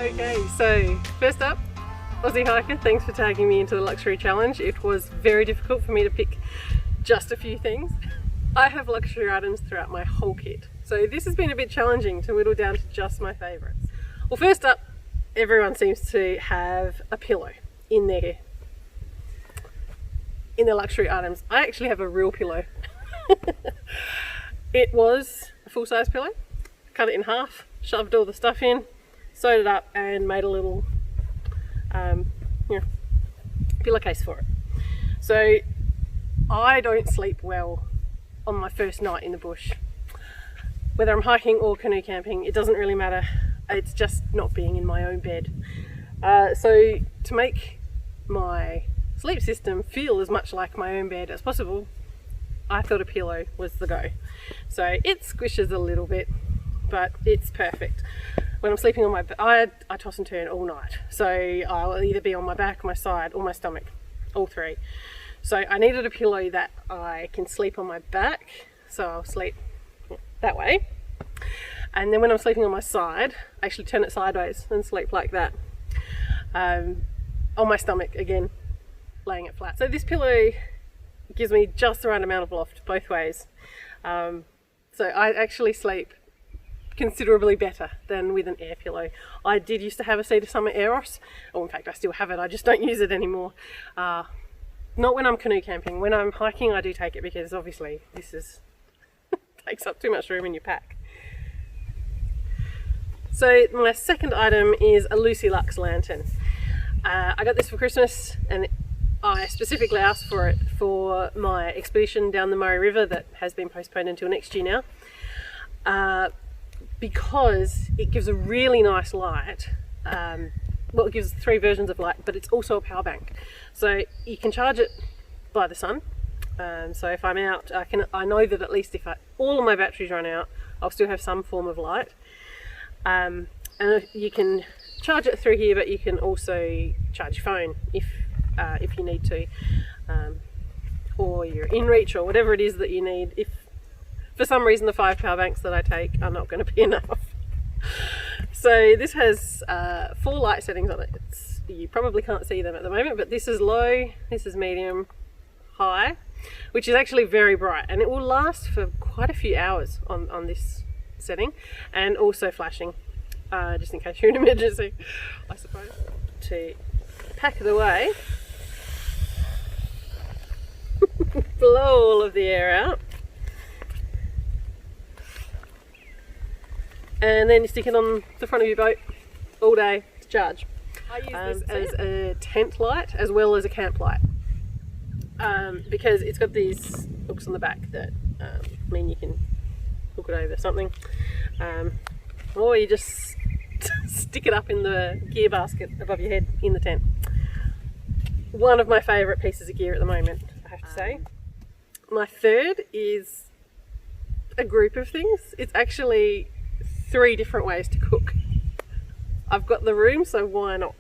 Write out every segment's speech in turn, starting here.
Okay, so first up, Aussie Hiker, thanks for tagging me into the luxury challenge. It was very difficult for me to pick just a few things. I have luxury items throughout my whole kit, so this has been a bit challenging to whittle down to just my favourites. Well, first up, everyone seems to have a pillow in their luxury items. I actually have a real pillow. It was a full-size pillow. Cut it in half, shoved all the stuff in, sewed it up and made a little pillowcase for it. So I don't sleep well on my first night in the bush. Whether I'm hiking or canoe camping, it doesn't really matter. It's just not being in my own bed. So to make my sleep system feel as much like my own bed as possible, I thought a pillow was the go. So it squishes a little bit, but it's perfect. When I'm sleeping on my back, I toss and turn all night. So I'll either be on my back, my side, or my stomach, all three. So I needed a pillow that I can sleep on my back, so I'll sleep that way. And then when I'm sleeping on my side, I actually turn it sideways and sleep like that. On my stomach, again, laying it flat. So this pillow gives me just the right amount of loft both ways. So I actually sleep considerably better than with an air pillow. I did used to have a Sea to Summer Eros, or in fact I still have it, I just don't use it anymore. Not when I'm canoe camping. When I'm hiking I do take it, because obviously this is takes up too much room in your pack. So my second item is a Lucy Lux lantern. I got this for Christmas and I specifically asked for it for my expedition down the Murray River that has been postponed until next year now, because it gives a really nice light. Well, it gives 3 versions of light, but it's also a power bank. So you can charge it by the sun. So if I'm out, I know that at least if all of my batteries run out, I'll still have some form of light. And you can charge it through here, but you can also charge your phone if you need to, or your InReach, or whatever it is that you need. If for some reason the 5 power banks that I take are not going to be enough. So this has 4 light settings on it. You probably can't see them at the moment, but this is low, this is medium, high, which is actually very bright, and it will last for quite a few hours on this setting, and also flashing, just in case you're in an emergency, I suppose. To pack it away, blow all of the air out, and then you stick it on the front of your boat all day to charge. I use this as a tent light as well as a camp light, because it's got these hooks on the back that mean you can hook it over something, or you just stick it up in the gear basket above your head in the tent. One of my favourite pieces of gear at the moment, I have to say. My third is a group of things. It's actually 3 different ways to cook. I've got the room, so why not?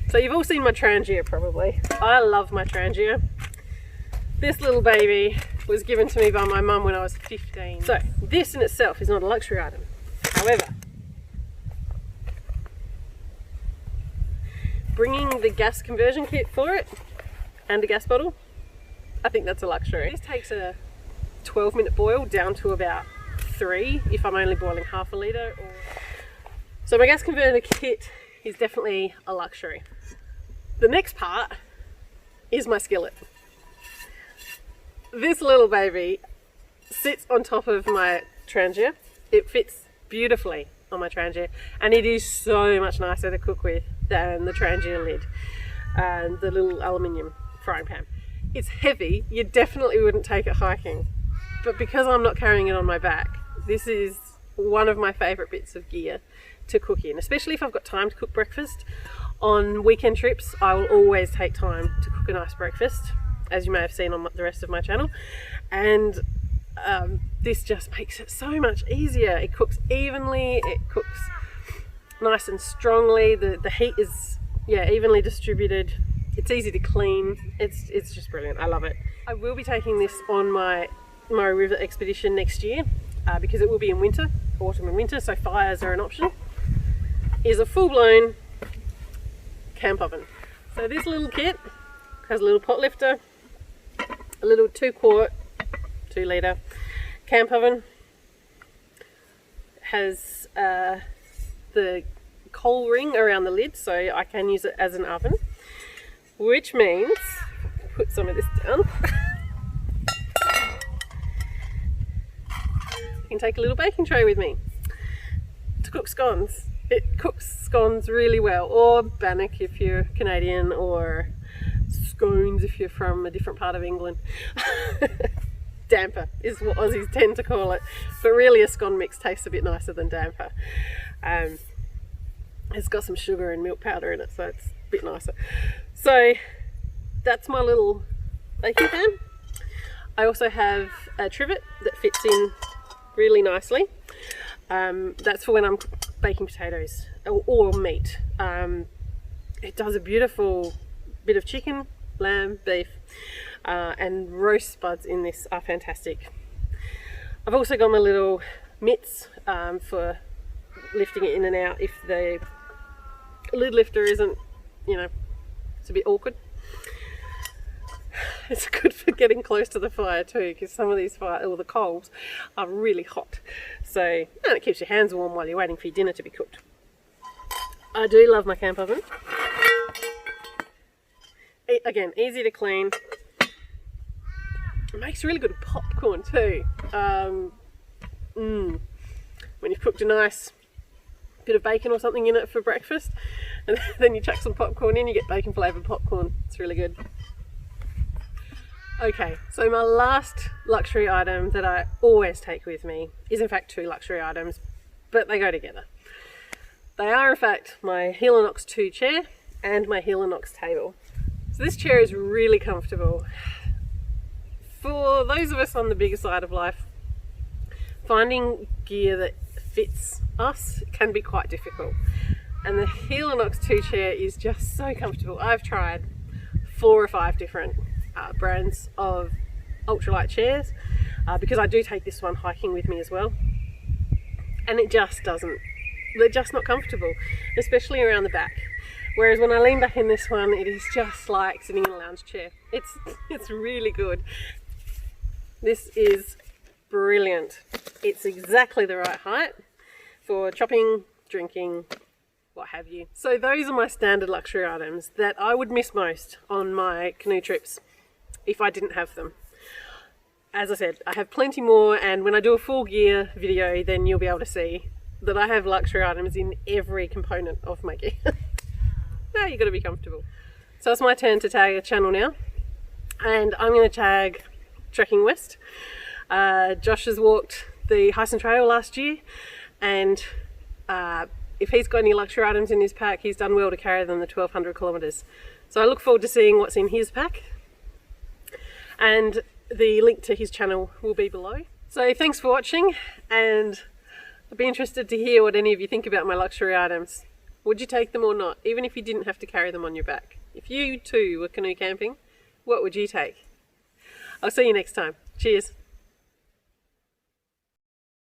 So you've all seen my Trangia probably. I love my Trangia. This little baby was given to me by my mum when I was 15. So this in itself is not a luxury item. However, bringing the gas conversion kit for it and a gas bottle, I think that's a luxury. This takes a 12-minute boil down to about 3 if I'm only boiling half a litre. So my gas converter kit is definitely a luxury. The next part is my skillet. This little baby sits on top of my Trangia. It fits beautifully on my Trangia, and it is so much nicer to cook with than the Trangia lid and the little aluminium frying pan. It's heavy, you definitely wouldn't take it hiking, but because I'm not carrying it on my back, this is one of my favourite bits of gear to cook in, especially if I've got time to cook breakfast. On weekend trips I will always take time to cook a nice breakfast, as you may have seen on the rest of my channel, and this just makes it so much easier. It cooks evenly, it cooks nice and strongly, the heat is evenly distributed, it's easy to clean, it's just brilliant. I love it. I will be taking this on my Murray River expedition next year, because it will be in winter, autumn and winter, so fires are an option. is a full-blown camp oven. So this little kit has a little pot lifter, a little 2 litre camp oven, has the coal ring around the lid so I can use it as an oven, which means, put some of this down, I can take a little baking tray with me to cook scones. It cooks scones really well, or bannock if you're Canadian, or scones if you're from a different part of England. Damper is what Aussies tend to call it, but really a scone mix tastes a bit nicer than damper. It's got some sugar and milk powder in it, so it's a bit nicer. So that's my little baking pan. I also have a trivet that fits in really nicely. That's for when I'm baking potatoes or meat. It does a beautiful bit of chicken, lamb, beef, and roast spuds in this are fantastic. I've also got my little mitts for lifting it in and out if the lid lifter isn't, you know, it's a bit awkward. It's good for getting close to the fire too, because some of these the coals are really hot. So, and it keeps your hands warm while you're waiting for your dinner to be cooked. I do love my camp oven. Again, easy to clean. It makes really good popcorn too. When you've cooked a nice bit of bacon or something in it for breakfast, and then you chuck some popcorn in, you get bacon flavoured popcorn. It's really good. Okay, so my last luxury item that I always take with me is in fact 2 luxury items, but they go together. They are in fact my Helinox 2 chair and my Helinox table. So this chair is really comfortable. For those of us on the bigger side of life, finding gear that fits us can be quite difficult. And the Helinox 2 chair is just so comfortable. I've tried 4 or 5 different brands of ultralight chairs because I do take this one hiking with me as well, and it just doesn't, they're just not comfortable, especially around the back. Whereas when I lean back in this one, it is just like sitting in a lounge chair. It's really good. This is brilliant. It's exactly the right height for chopping, drinking, what have you. So those are my standard luxury items that I would miss most on my canoe trips if I didn't have them. As I said, I have plenty more, and when I do a full gear video, then you'll be able to see that I have luxury items in every component of my gear. Now you've got to be comfortable. So it's my turn to tag a channel now, and I'm going to tag Trekking West. Josh has walked the Hyson Trail last year, and if he's got any luxury items in his pack, he's done well to carry them the 1200 kilometres. So I look forward to seeing what's in his pack, and the link to his channel will be below. So thanks for watching, and I'd be interested to hear what any of you think about my luxury items. Would you take them or not, even if you didn't have to carry them on your back? If you too were canoe camping, what would you take? I'll see you next time. Cheers.